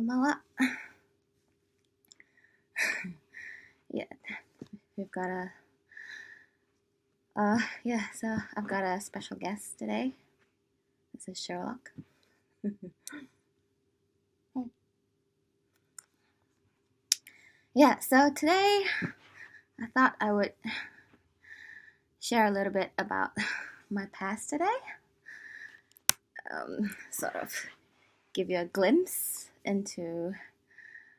Konbanwa. Yeah, we've got so I've got a special guest today. This is Sherlock. Yeah, so today I thought I would share a little bit about my past today. Sort of give you a glimpse into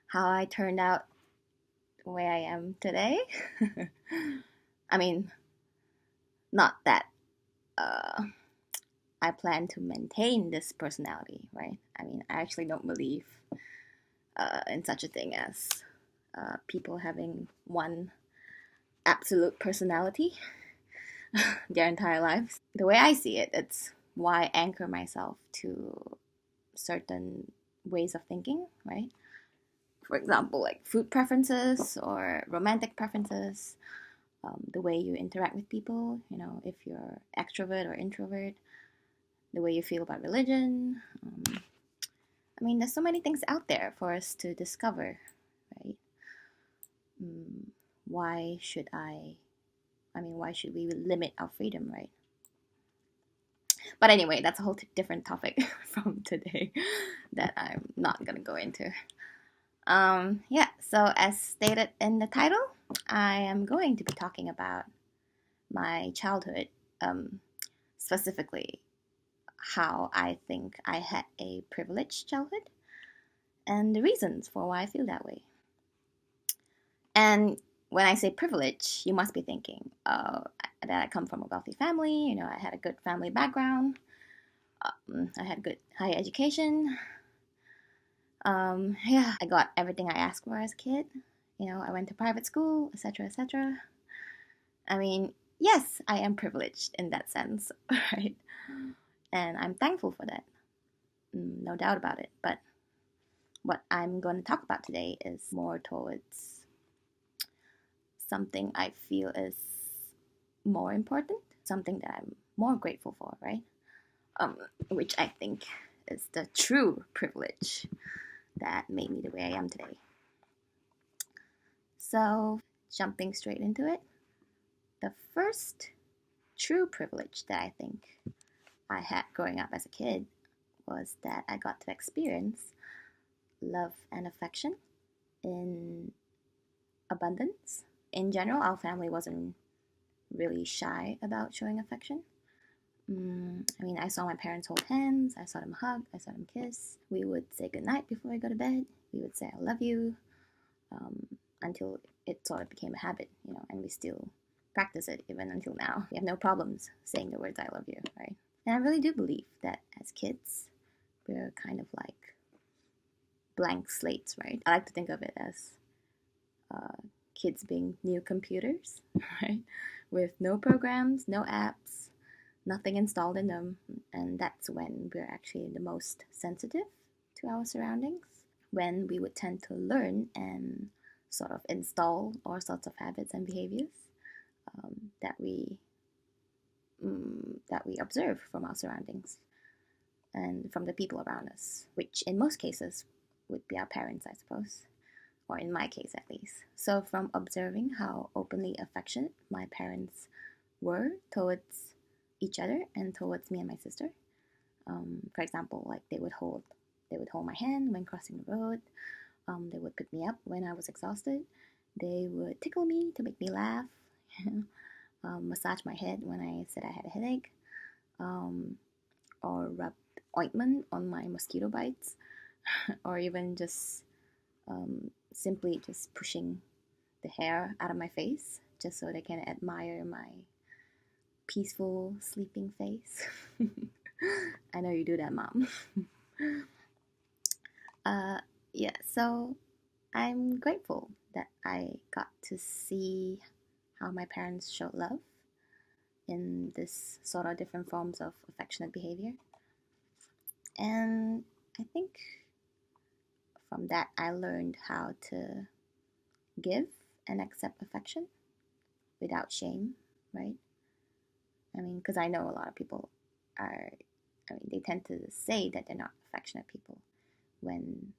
how I turned out the way I am today. I mean, not that I plan to maintain this personality, right? I mean, I actually don't believe in such a thing as people having one absolute personality their entire lives. The way I see it, it's why I anchor myself to certain ways of thinking, right? For example, like food preferences or romantic preferences, the way you interact with people, if you're extrovert or introvert, the way you feel about religion. I mean, there's so many things out there for us to discover, right? Why should why should we limit our freedom, right? But anyway, that's a whole different topic from today that I'm not gonna go into. So as stated in the title, I am going to be talking about my childhood, specifically how I think I had a privileged childhood and the reasons for why I feel that way. And when I say privilege, you must be thinking that I come from a wealthy family. I had a good family background. I had good higher education. I got everything I asked for as a kid. I went to private school, etc., etc. I mean, yes, I am privileged in that sense, right? And I'm thankful for that. No doubt about it. But what I'm going to talk about today is more towards something I feel is more important, something that I'm more grateful for, right? Which I think is the true privilege that made me the way I am today. So, jumping straight into it, the first true privilege that I think I had growing up as a kid was that I got to experience love and affection in abundance. In general, our family wasn't really shy about showing affection. I saw my parents hold hands, I saw them hug, I saw them kiss. We would say goodnight before we go to bed. We would say I love you until it sort of became a habit, and we still practice it even until now. We have no problems saying the words I love you, right? And I really do believe that as kids, we're kind of like blank slates, right? I like to think of it as kids being new computers, right? With no programs, no apps, nothing installed in them. And that's when we're actually the most sensitive to our surroundings, when we would tend to learn and sort of install all sorts of habits and behaviors that we observe from our surroundings and from the people around us, which in most cases would be our parents, I suppose, or in my case at least. So from observing how openly affectionate my parents were towards each other and towards me and my sister, for example, like they would hold my hand when crossing the road. They would pick me up when I was exhausted. They would tickle me to make me laugh. Massage my head when I said I had a headache, or rub ointment on my mosquito bites, or even just simply just pushing the hair out of my face just so they can admire my peaceful sleeping face. I know you do that, Mom. So I'm grateful that I got to see how my parents showed love in this sort of different forms of affectionate behavior. And I think from that I learned how to give and accept affection without shame, right? Because I know a lot of people they tend to say that they're not affectionate people when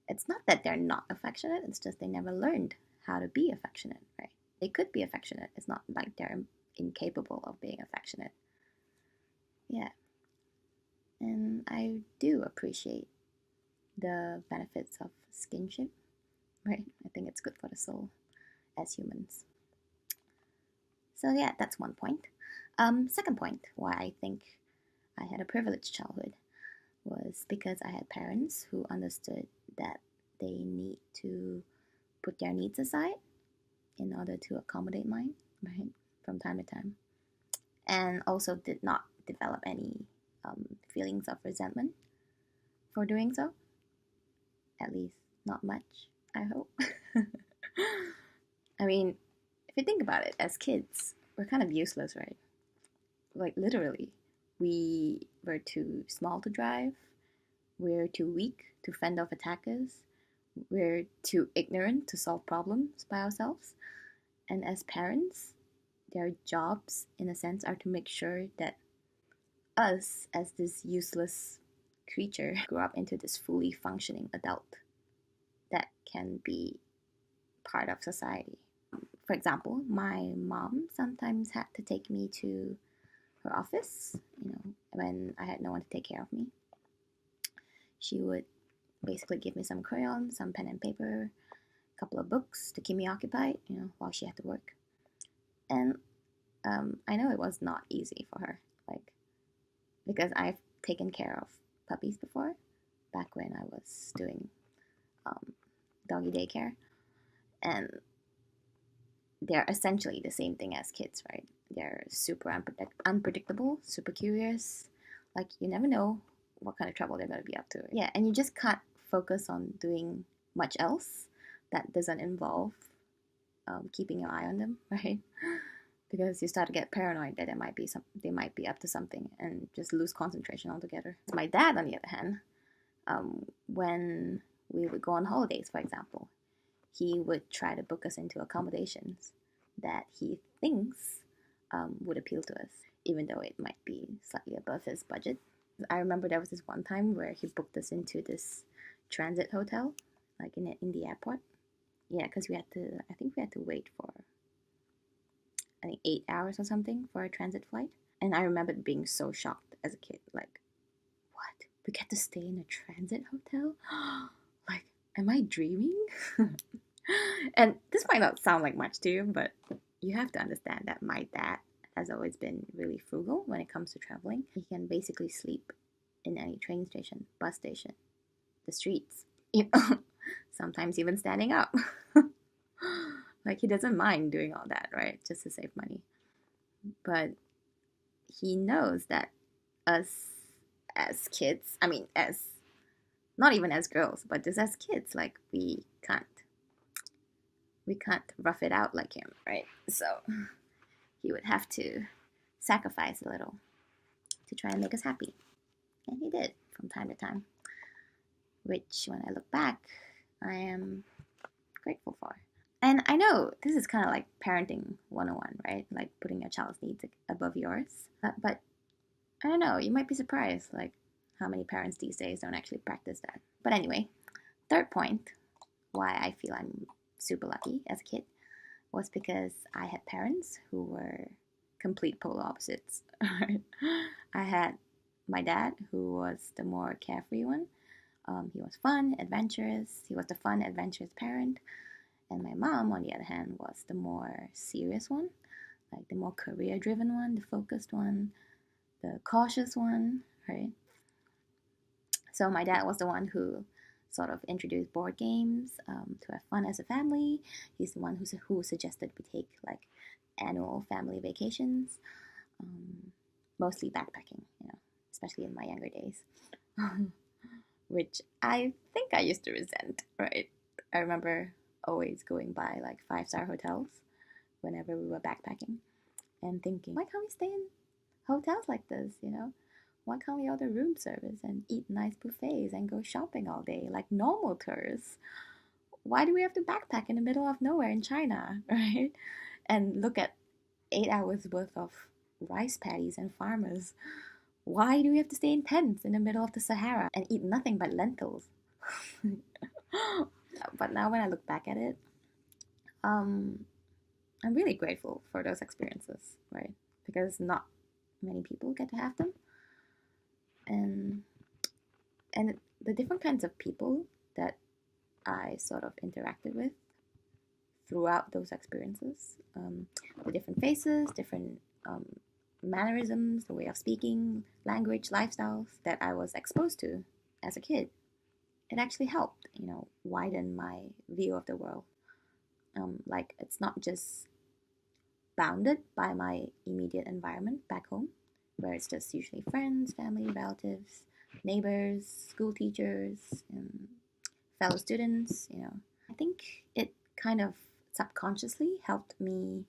It's not that they're not affectionate, it's just they never learned how to be affectionate, right? They could be affectionate. It's not like they're incapable of being affectionate. Yeah. And I do appreciate the benefits of skinship, right? I think it's good for the soul as humans. So yeah, that's one point. Second point why I think I had a privileged childhood was because I had parents who understood that they need to put their needs aside in order to accommodate mine, right, from time to time, and also did not develop any feelings of resentment for doing so. At least, not much, I hope. I mean, if you think about it, as kids, we're kind of useless, right? Like, literally, we were too small to drive, we're too weak to fend off attackers, we're too ignorant to solve problems by ourselves. And as parents, their jobs, in a sense, are to make sure that us, as this useless creature, grow up into this fully functioning adult that can be part of society. For example, my mom sometimes had to take me to her office, when I had no one to take care of me. She would basically give me some crayons, some pen and paper, a couple of books to keep me occupied, while she had to work. And I know it was not easy for her, like, because I've taken care of puppies before, back when I was doing doggy daycare, and they're essentially the same thing as kids, right? They're super unpredictable, super curious. Like, you never know what kind of trouble they're going to be up to. Yeah, and you just can't focus on doing much else that doesn't involve keeping your eye on them, right? Because you start to get paranoid that they might be up to something and just lose concentration altogether. My dad, on the other hand, when we would go on holidays, for example, he would try to book us into accommodations that he thinks would appeal to us, even though it might be slightly above his budget. I remember there was this one time where he booked us into this transit hotel, like in the airport. Yeah, because I think we had to wait for, I think, 8 hours or something for a transit flight. And I remember being so shocked as a kid, like, what? We get to stay in a transit hotel? Like, am I dreaming? And this might not sound like much to you, but you have to understand that my dad has always been really frugal when it comes to traveling. He can basically sleep in any train station, bus station, the streets, sometimes even standing up. Like, he doesn't mind doing all that, right? Just to save money. But he knows that us as kids, I mean, as not even as girls, but just as kids, like, we can't rough it out like him, right? So he would have to sacrifice a little to try and make us happy. And he did from time to time, which, when I look back, I am grateful for. And I know this is kind of like parenting 101, right? Like putting your child's needs above yours. But I don't know, you might be surprised, like, how many parents these days don't actually practice that. But anyway, third point why I feel I'm super lucky as a kid was because I had parents who were complete polar opposites. I had my dad, who was the more carefree one. He was fun, adventurous. He was the fun, adventurous parent. And my mom, on the other hand, was the more serious one, like the more career-driven one, the focused one, the cautious one, right? So my dad was the one who sort of introduced board games to have fun as a family. He's the one who suggested we take, like, annual family vacations, mostly backpacking, especially in my younger days, which I think I used to resent, right? I remember always going by, like, 5-star hotels whenever we were backpacking and thinking, why can't we stay in hotels like this, Why can't we order room service and eat nice buffets and go shopping all day like normal tourists? Why do we have to backpack in the middle of nowhere in China, right? And look at 8 hours worth of rice paddies and farmers. Why do we have to stay in tents in the middle of the Sahara and eat nothing but lentils? But now when I look back at it, um, I'm really grateful for those experiences, right? Because not many people get to have them, and and the different kinds of people that I sort of interacted with throughout those experiences, the different faces, different um, mannerisms, the way of speaking, language, lifestyles that I was exposed to as a kid. It actually helped, widen my view of the world. Like it's not just bounded by my immediate environment back home, where it's just usually friends, family, relatives, neighbors, school teachers, and fellow students. I think it kind of subconsciously helped me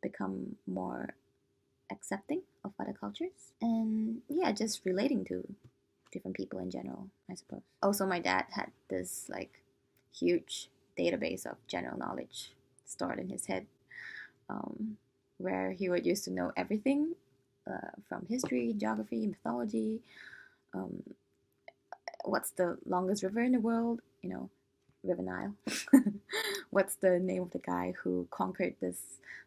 become more accepting of other cultures and yeah, just relating to different people in general, I suppose. Also, my dad had this like huge database of general knowledge stored in his head, um, where he would used to know everything from history, geography, mythology, um, what's the longest river in the world, River Nile. What's the name of the guy who conquered this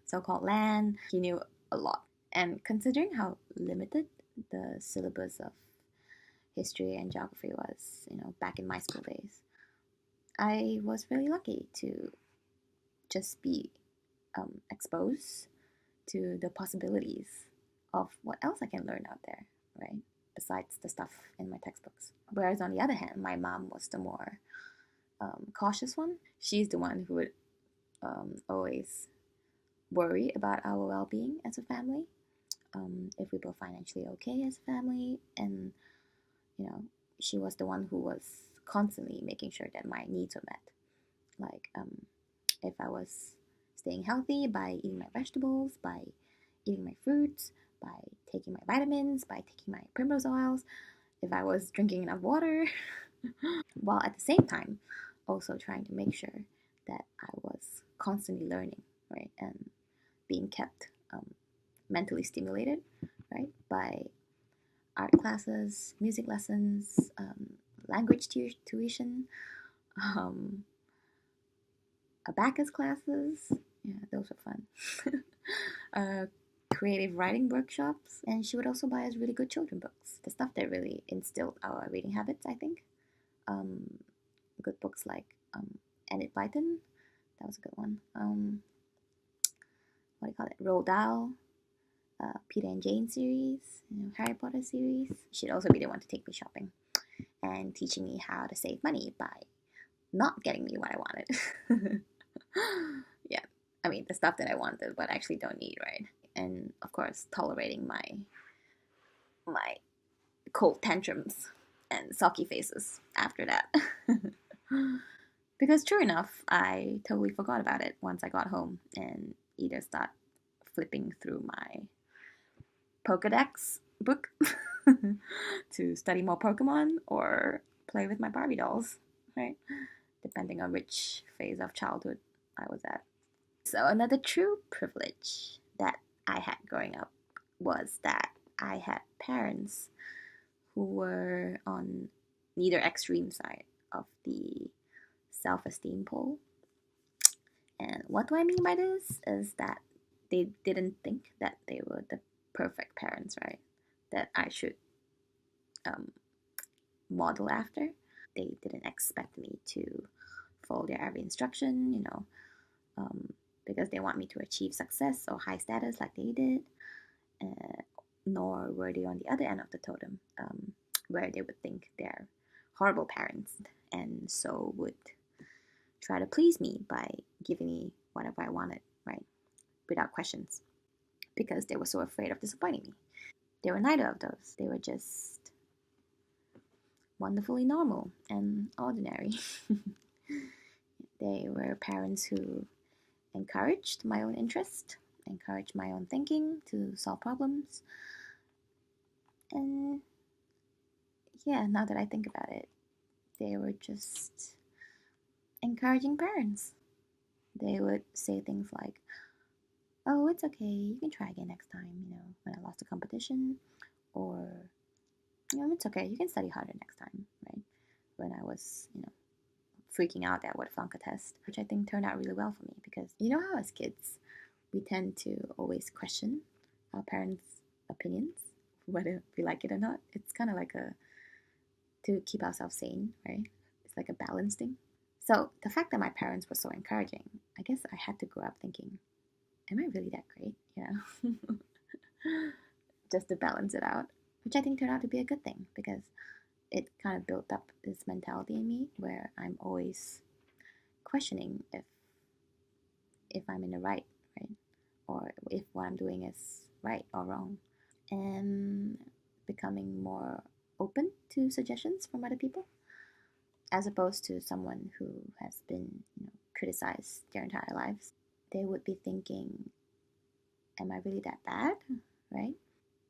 so called land? He knew a lot. And considering how limited the syllabus of history and geography was, back in my school days, I was really lucky to just be exposed to the possibilities of what else I can learn out there, right? Besides the stuff in my textbooks. Whereas on the other hand, my mom was the more cautious one. She's the one who would always worry about our well being as a family, if we were financially okay as a family. And, you know, she was the one who was constantly making sure that my needs were met. Like, if I was staying healthy by eating my vegetables, by eating my fruits, by taking my vitamins, by taking my primrose oils, if I was drinking enough water, while at the same time also trying to make sure that I was constantly learning, right, and being kept mentally stimulated, right, by art classes, music lessons, language tuition, um, abacus classes. Yeah, those were fun. uh, Creative writing workshops, and she would also buy us really good children books, the stuff that really instilled our reading habits, I think. Um, Good books like Enid Blyton, that was a good one. What do you call it? Roald Dahl, Peter and Jane series, Harry Potter series. She'd also be the one to take me shopping and teaching me how to save money by not getting me what I wanted. Yeah, I mean the stuff that I wanted but actually don't need, right? And of course, tolerating my cold tantrums and sulky faces after that. Because true enough, I totally forgot about it once I got home and either start flipping through my Pokedex book to study more Pokemon or play with my Barbie dolls, right? Depending on which phase of childhood I was at. So, another true privilege that I had growing up was that I had parents who were on neither extreme side of the self esteem pole. And what do I mean by this is that they didn't think that they were the perfect parents, right? That I should um, model after. They didn't expect me to follow their every instruction, because they want me to achieve success or high status like they did. Nor were they on the other end of the totem, where they would think they're horrible parents and so would try to please me by giving me whatever I wanted, right? Without questions, because they were so afraid of disappointing me. They were neither of those. They were just wonderfully normal and ordinary. They were parents who encouraged my own interest, encouraged my own thinking to solve problems. And yeah, now that I think about it, they were just encouraging parents. They would say things like, oh, it's okay, you can try again next time, when I lost a competition, or, it's okay, you can study harder next time, right? When I was, freaking out that I would flunk a test, which I think turned out really well for me because you know how as kids we tend to always question our parents' opinions, whether we like it or not. It's kind of like a to keep ourselves sane, right? It's like a balance thing. So the fact that my parents were so encouraging, I guess I had to grow up thinking, am I really that great? Just to balance it out, which I think turned out to be a good thing because it kind of built up this mentality in me where I'm always questioning if I'm in the right, or if what I'm doing is right or wrong, and becoming more open to suggestions from other people, as opposed to someone who has been, criticized their entire lives. They would be thinking, "Am I really that bad?" Right?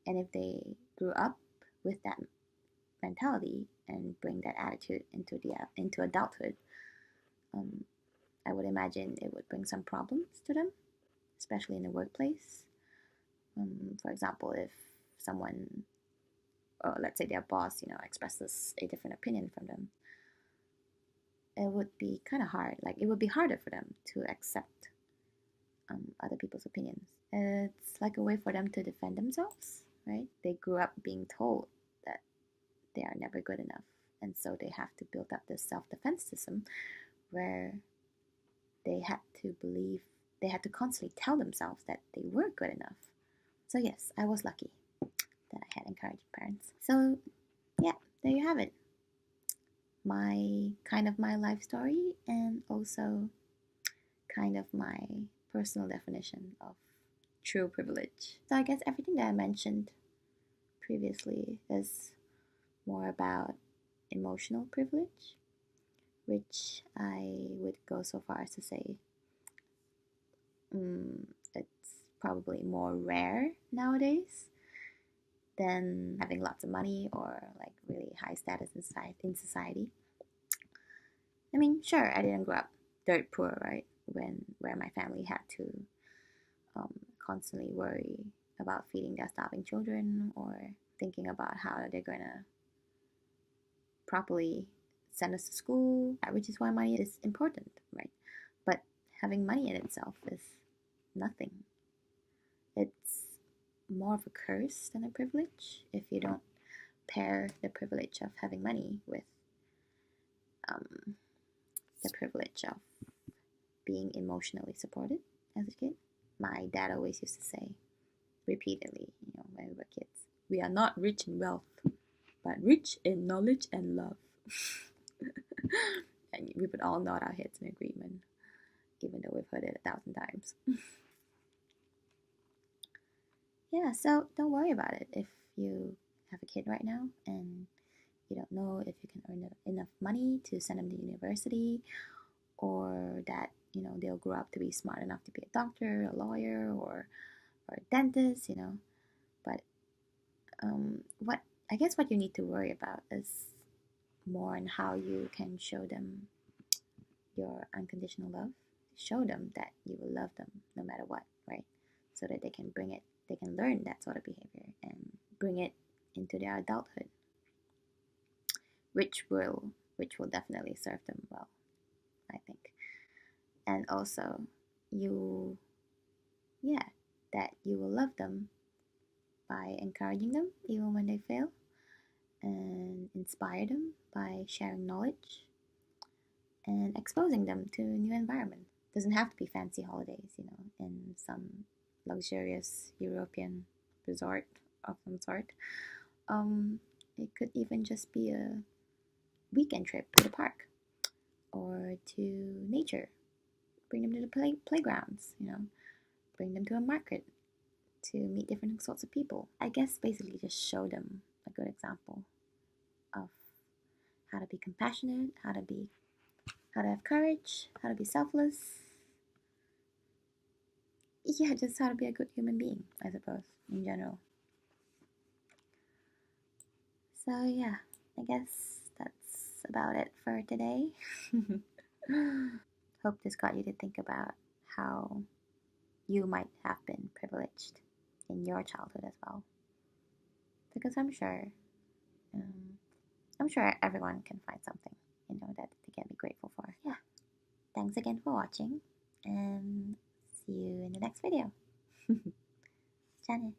And if they grew up with that mentality and bring that attitude into adulthood, um, I would imagine it would bring some problems to them, especially in the workplace. For example, if someone, or let's say their boss, expresses a different opinion from them, it would be kind of hard. Like it would be harder for them to accept other people's opinions. It's like a way for them to defend themselves, right? They grew up being told that they are never good enough, and so they have to build up this self-defense system where they had to constantly tell themselves that they were good enough. So yes, I was lucky that I had encouraging parents. So yeah, there you have it. My life story, and also kind of my personal definition of true privilege. So I guess everything that I mentioned previously is more about emotional privilege, which I would go so far as to say it's probably more rare nowadays than having lots of money or like really high status in society. I mean, sure, I didn't grow up dirt poor, right? Where my family had to constantly worry about feeding their starving children or thinking about how they're gonna properly send us to school, which is why money is important, right? But having money in itself is nothing. It's more of a curse than a privilege if you don't pair the privilege of having money with um, the privilege of being emotionally supported as a kid. My dad always used to say repeatedly, when we were kids, we are not rich in wealth, but rich in knowledge and love. And we would all nod our heads in agreement, even though we've heard it 1,000 times. Yeah, so don't worry about it if you have a kid right now and you don't know if you can earn enough money to send them to university, or that they'll grow up to be smart enough to be a doctor, a lawyer, or a dentist. But what I guess what you need to worry about is more on how you can show them your unconditional love. Show them that you will love them no matter what, right? So that they can learn that sort of behavior and bring it into their adulthood, which will definitely serve them well, I think. And also, you yeah, that you will love them by encouraging them even when they fail, and inspire them by sharing knowledge and exposing them to new environment. Doesn't have to be fancy holidays, in some luxurious European resort of some sort. It could even just be a weekend trip to the park or to nature. Bring them to the playgrounds, bring them to a market to meet different sorts of people. I guess basically just show them a good example of how to be compassionate, how to have courage, how to be selfless. Yeah, just how to be a good human being, I suppose, in general. So yeah, I guess that's about it for today. Hope this got you to think about how you might have been privileged in your childhood as well. Because um, I'm sure everyone can find something. that they can be grateful for. Yeah. Thanks again for watching, and see you in the next video. Janet.